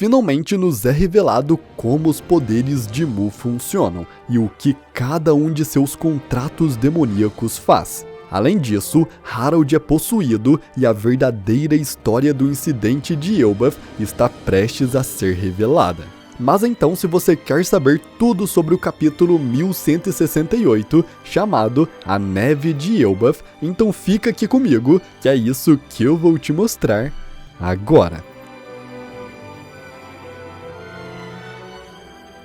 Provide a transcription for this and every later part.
finalmente nos é revelado como os poderes de Mu funcionam e o que cada um de seus contratos demoníacos faz. Além disso, Harold é possuído e a verdadeira história do incidente de Elbaf está prestes a ser revelada. Mas então, se você quer saber tudo sobre o capítulo 1168, chamado A Neve de Elbaf, então fica aqui comigo, que é isso que eu vou te mostrar agora.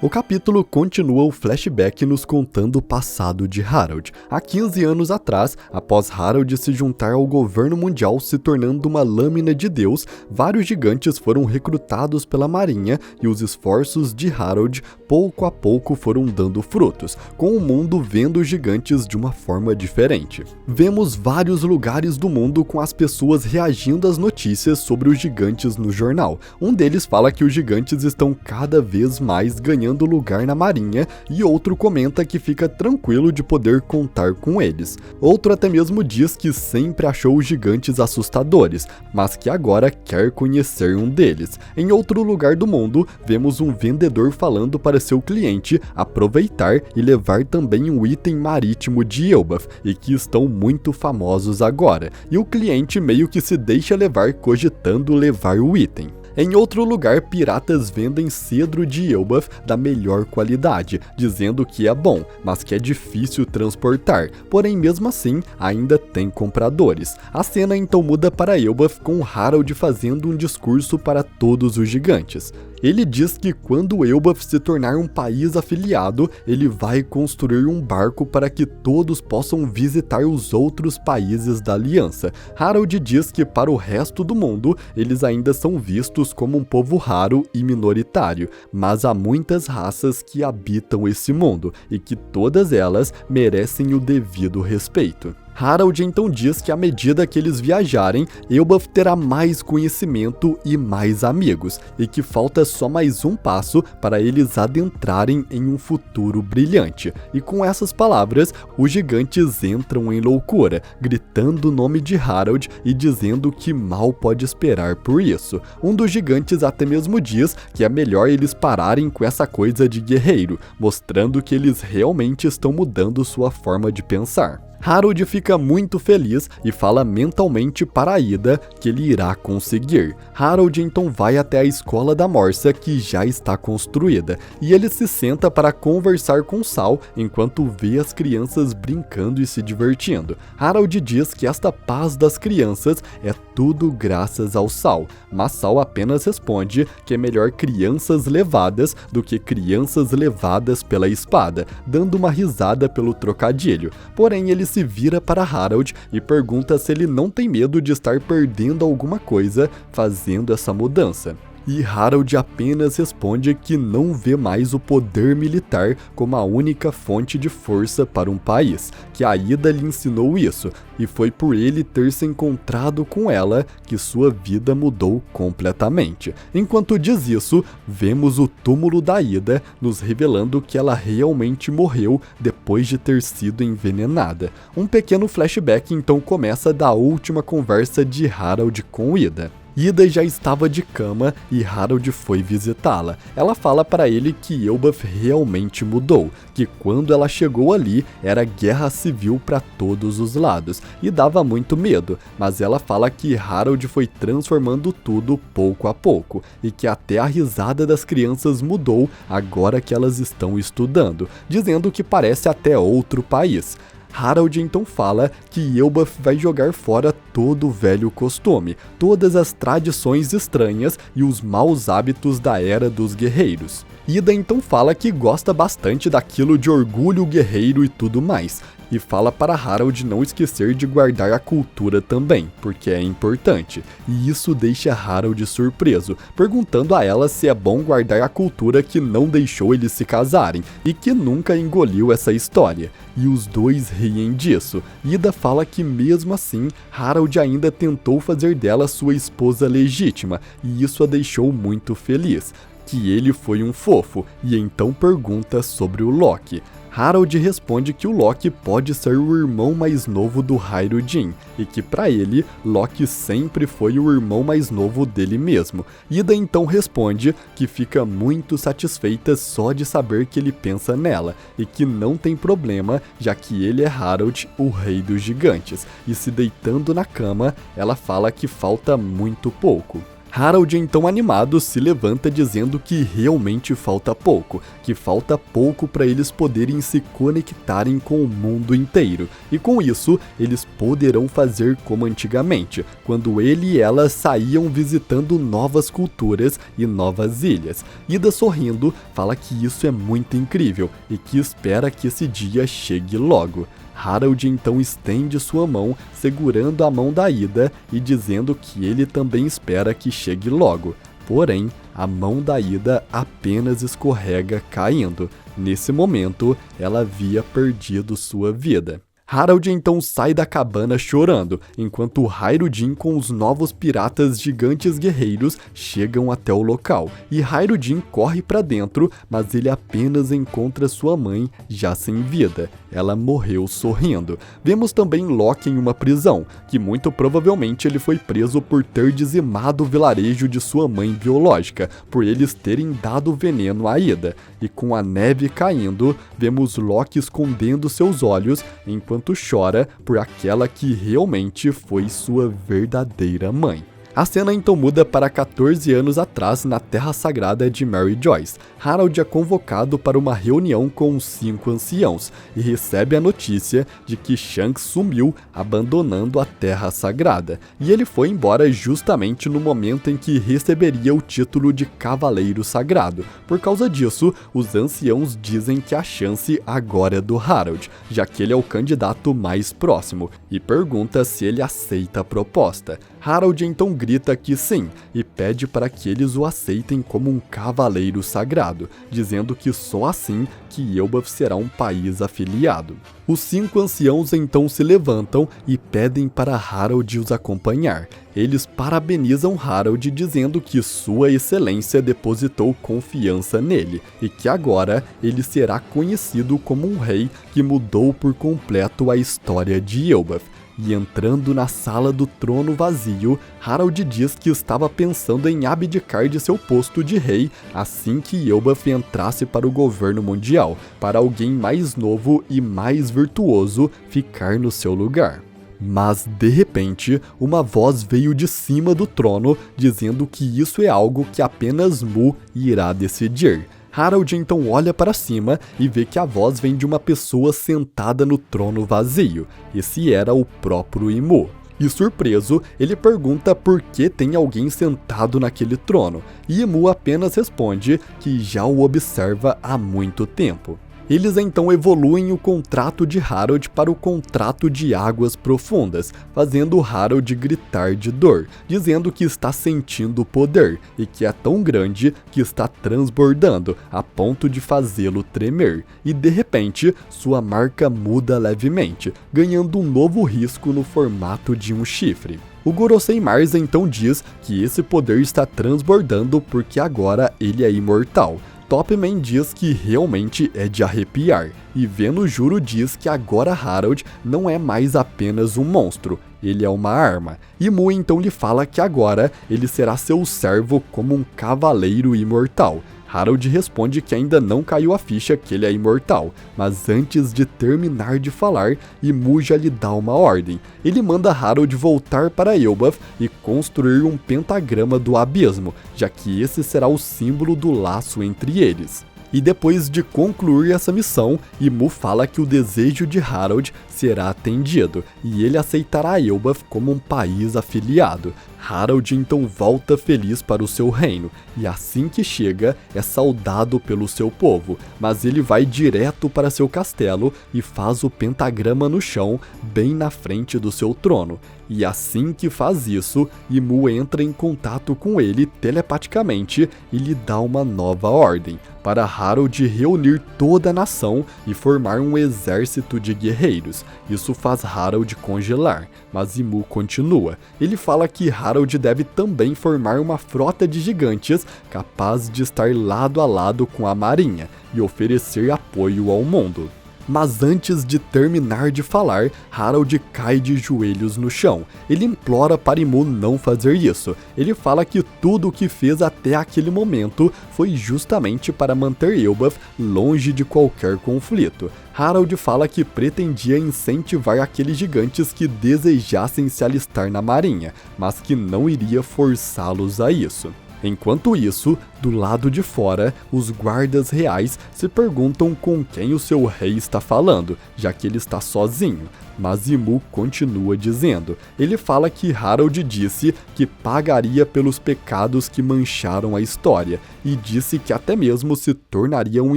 O capítulo continua o flashback nos contando o passado de Harold. Há 15 anos atrás, após Harold se juntar ao governo mundial se tornando uma lâmina de Deus, vários gigantes foram recrutados pela marinha e os esforços de Harold pouco a pouco foram dando frutos, com o mundo vendo os gigantes de uma forma diferente. Vemos vários lugares do mundo com as pessoas reagindo às notícias sobre os gigantes no jornal. Um deles fala que os gigantes estão cada vez mais ganhando lugar na marinha e outro comenta que fica tranquilo de poder contar com eles. Outro até mesmo diz que sempre achou os gigantes assustadores, mas que agora quer conhecer um deles. Em outro lugar do mundo, vemos um vendedor falando para seu cliente aproveitar e levar também um item marítimo de Elbaf e que estão muito famosos agora, e o cliente meio que se deixa levar cogitando levar o item. Em outro lugar, piratas vendem cedro de Elbaf da melhor qualidade, dizendo que é bom, mas que é difícil transportar, porém mesmo assim ainda tem compradores. A cena então muda para Elbaf com Harold fazendo um discurso para todos os gigantes. Ele diz que quando Elbaf se tornar um país afiliado, ele vai construir um barco para que todos possam visitar os outros países da aliança. Harold diz que para o resto do mundo, eles ainda são vistos como um povo raro e minoritário, mas há muitas raças que habitam esse mundo e que todas elas merecem o devido respeito. Harold então diz que à medida que eles viajarem, Elbaf terá mais conhecimento e mais amigos, e que falta só mais um passo para eles adentrarem em um futuro brilhante. E com essas palavras, os gigantes entram em loucura, gritando o nome de Harold e dizendo que mal pode esperar por isso. Um dos gigantes até mesmo diz que é melhor eles pararem com essa coisa de guerreiro, mostrando que eles realmente estão mudando sua forma de pensar. Harold fica muito feliz e fala mentalmente para Ida que ele irá conseguir. Harold então vai até a escola da Morsa, que já está construída, e ele se senta para conversar com Sal enquanto vê as crianças brincando e se divertindo. Harold diz que esta paz das crianças é tudo graças ao Sal, mas Sal apenas responde que é melhor crianças levadas do que crianças levadas pela espada, dando uma risada pelo trocadilho. Porém, ele se vira para Harold e pergunta se ele não tem medo de estar perdendo alguma coisa fazendo essa mudança. E Harold apenas responde que não vê mais o poder militar como a única fonte de força para um país, que a Ida lhe ensinou isso, e foi por ele ter se encontrado com ela que sua vida mudou completamente. Enquanto diz isso, vemos o túmulo da Ida, nos revelando que ela realmente morreu depois de ter sido envenenada. Um pequeno flashback então começa da última conversa de Harold com Ida. Ida já estava de cama e Harold foi visitá-la. Ela fala para ele que Elbaf realmente mudou, que quando ela chegou ali era guerra civil para todos os lados e dava muito medo, mas ela fala que Harold foi transformando tudo pouco a pouco e que até a risada das crianças mudou agora que elas estão estudando, dizendo que parece até outro país. Harold então fala que Elbaf vai jogar fora todo o velho costume, todas as tradições estranhas e os maus hábitos da Era dos Guerreiros. Ida então fala que gosta bastante daquilo de orgulho guerreiro e tudo mais, e fala para Harold não esquecer de guardar a cultura também, porque é importante, e isso deixa Harold surpreso, perguntando a ela se é bom guardar a cultura que não deixou eles se casarem, e que nunca engoliu essa história, e os dois riem disso. Ida fala que mesmo assim, Harold ainda tentou fazer dela sua esposa legítima, e isso a deixou muito feliz. que ele foi um fofo e então pergunta sobre o Loki. Harald responde que o Loki pode ser o irmão mais novo do Hyrule e que para ele, Loki sempre foi o irmão mais novo dele mesmo. Ida então responde que fica muito satisfeita só de saber que ele pensa nela e que não tem problema, já que ele é Harald, o rei dos gigantes, e se deitando na cama, ela fala que falta muito pouco. Harald, então animado, se levanta dizendo que realmente falta pouco, que falta pouco para eles poderem se conectarem com o mundo inteiro, e com isso eles poderão fazer como antigamente, quando ele e ela saíam visitando novas culturas e novas ilhas. Ida, sorrindo, fala que isso é muito incrível e que espera que esse dia chegue logo. Harald então estende sua mão, segurando a mão da Ida e dizendo que ele também espera que chegue logo. Porém, a mão da Ida apenas escorrega, caindo. Nesse momento, ela havia perdido sua vida. Harald então sai da cabana chorando, enquanto Hyrule com os novos piratas gigantes guerreiros chegam até o local, e Hyrule corre para dentro, mas ele apenas encontra sua mãe já sem vida. Ela morreu sorrindo. Vemos também Loki em uma prisão, que muito provavelmente ele foi preso por ter dizimado o vilarejo de sua mãe biológica, por eles terem dado veneno a Ida. E com a neve caindo, vemos Loki escondendo seus olhos enquanto chora por aquela que realmente foi sua verdadeira mãe. A cena então muda para 14 anos atrás na Terra Sagrada de Mary Joyce. Harald é convocado para uma reunião com os 5 anciãos e recebe a notícia de que Shanks sumiu, abandonando a Terra Sagrada. E ele foi embora justamente no momento em que receberia o título de Cavaleiro Sagrado. Por causa disso, os anciãos dizem que a chance agora é do Harald, já que ele é o candidato mais próximo, e pergunta se ele aceita a proposta. Harald então grita que sim, e pede para que eles o aceitem como um cavaleiro sagrado, dizendo que só assim que Elbaf será um país afiliado. Os 5 anciãos então se levantam e pedem para Harald os acompanhar. Eles parabenizam Harald dizendo que Sua Excelência depositou confiança nele e que agora ele será conhecido como um rei que mudou por completo a história de Elbaf. E entrando na sala do trono vazio, Harald diz que estava pensando em abdicar de seu posto de rei assim que Elbaf entrasse para o governo mundial, para alguém mais novo e mais virtuoso ficar no seu lugar. Mas, de repente, uma voz veio de cima do trono dizendo que isso é algo que apenas Mu irá decidir. Harald então olha para cima e vê que a voz vem de uma pessoa sentada no trono vazio. Esse era o próprio Imu. E surpreso, ele pergunta por que tem alguém sentado naquele trono, e Imu apenas responde que já o observa há muito tempo. Eles então evoluem o contrato de Harald para o contrato de águas profundas, fazendo Harald gritar de dor, dizendo que está sentindo o poder e que é tão grande que está transbordando a ponto de fazê-lo tremer. E de repente, sua marca muda levemente, ganhando um novo risco no formato de um chifre. O Gorosei Mars então diz que esse poder está transbordando porque agora ele é imortal. Topman diz que realmente é de arrepiar, e Veno Juro diz que agora Harald não é mais apenas um monstro, ele é uma arma. E Mu então lhe fala que agora ele será seu servo como um cavaleiro imortal. Harald responde que ainda não caiu a ficha que ele é imortal, mas antes de terminar de falar, Imu já lhe dá uma ordem. Ele manda Harald voltar para Elbaf e construir um pentagrama do abismo, já que esse será o símbolo do laço entre eles. E depois de concluir essa missão, Imu fala que o desejo de Harald será atendido, e ele aceitará Elbaf como um país afiliado. Harald então volta feliz para o seu reino, e assim que chega, é saudado pelo seu povo, mas ele vai direto para seu castelo e faz o pentagrama no chão, bem na frente do seu trono. E assim que faz isso, Imu entra em contato com ele telepaticamente e lhe dá uma nova ordem, para Harald reunir toda a nação e formar um exército de guerreiros. Isso faz Harald congelar, mas Imu continua. Ele fala que Harald deve também formar uma frota de gigantes capaz de estar lado a lado com a marinha e oferecer apoio ao mundo. Mas antes de terminar de falar, Harald cai de joelhos no chão. Ele implora para Imu não fazer isso. Ele fala que tudo o que fez até aquele momento foi justamente para manter Elbaf longe de qualquer conflito. Harald fala que pretendia incentivar aqueles gigantes que desejassem se alistar na marinha, mas que não iria forçá-los a isso. Enquanto isso, do lado de fora, os guardas reais se perguntam com quem o seu rei está falando, já que ele está sozinho. Mas Imu continua dizendo. Ele fala que Harald disse que pagaria pelos pecados que mancharam a história, e disse que até mesmo se tornaria um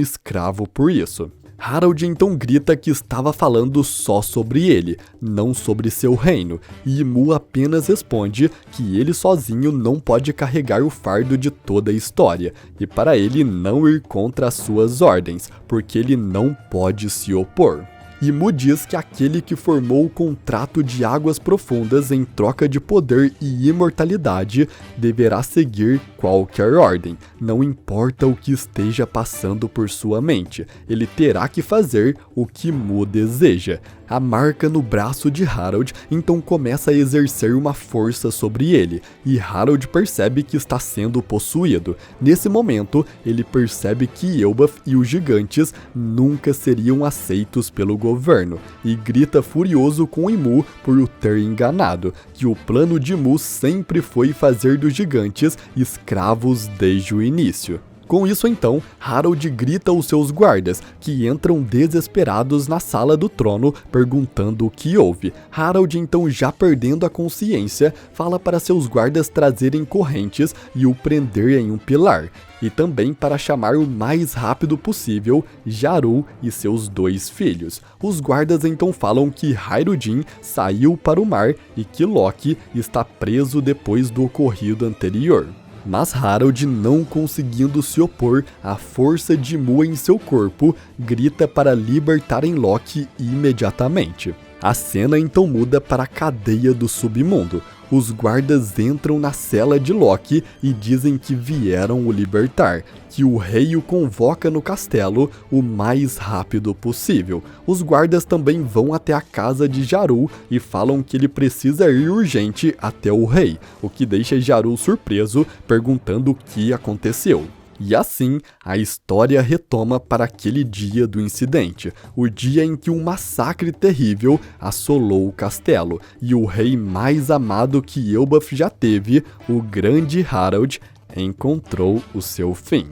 escravo por isso. Harald então grita que estava falando só sobre ele, não sobre seu reino, e Imu apenas responde que ele sozinho não pode carregar o fardo de toda a história, e para ele não ir contra as suas ordens, porque ele não pode se opor. Imu diz que aquele que formou o contrato de águas profundas em troca de poder e imortalidade deverá seguir qualquer ordem, não importa o que esteja passando por sua mente, ele terá que fazer o que Imu deseja. A marca no braço de Harald então começa a exercer uma força sobre ele, e Harald percebe que está sendo possuído. Nesse momento, ele percebe que Elbaf e os gigantes nunca seriam aceitos pelo governo, e grita furioso com Imu por o ter enganado, que o plano de Imu sempre foi fazer dos gigantes escravos desde o início. Com isso então, Harald grita aos seus guardas, que entram desesperados na sala do trono, perguntando o que houve. Harald então, já perdendo a consciência, fala para seus guardas trazerem correntes e o prender em um pilar, e também para chamar o mais rápido possível Jarl e seus 2 filhos. Os guardas então falam que Hyrudin saiu para o mar e que Loki está preso depois do ocorrido anterior. Mas Harald, não conseguindo se opor à força de Imu em seu corpo, grita para libertarem Loki imediatamente. A cena então muda para a cadeia do submundo. Os guardas entram na cela de Loki e dizem que vieram o libertar, que o rei o convoca no castelo o mais rápido possível. Os guardas também vão até a casa de Jarl e falam que ele precisa ir urgente até o rei, o que deixa Jarl surpreso, perguntando o que aconteceu. E assim, a história retoma para aquele dia do incidente, o dia em que um massacre terrível assolou o castelo, e o rei mais amado que Elbaf já teve, o grande Harald, encontrou o seu fim.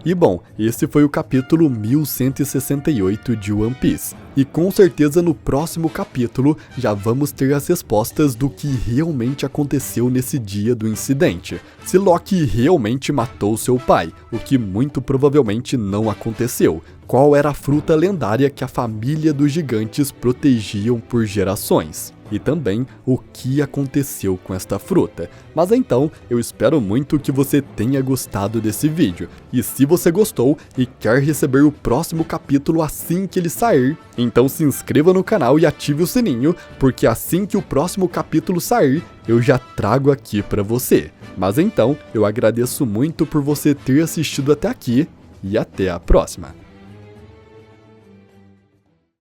E bom, esse foi o capítulo 1168 de One Piece. E com certeza no próximo capítulo já vamos ter as respostas do que realmente aconteceu nesse dia do incidente. Se Loki realmente matou seu pai, o que muito provavelmente não aconteceu. Qual era a fruta lendária que a família dos gigantes protegiam por gerações? E também o que aconteceu com esta fruta. Mas então, eu espero muito que você tenha gostado desse vídeo. E se você gostou e quer receber o próximo capítulo assim que ele sair, então se inscreva no canal e ative o sininho, porque assim que o próximo capítulo sair, eu já trago aqui para você. Mas então, eu agradeço muito por você ter assistido até aqui e até a próxima.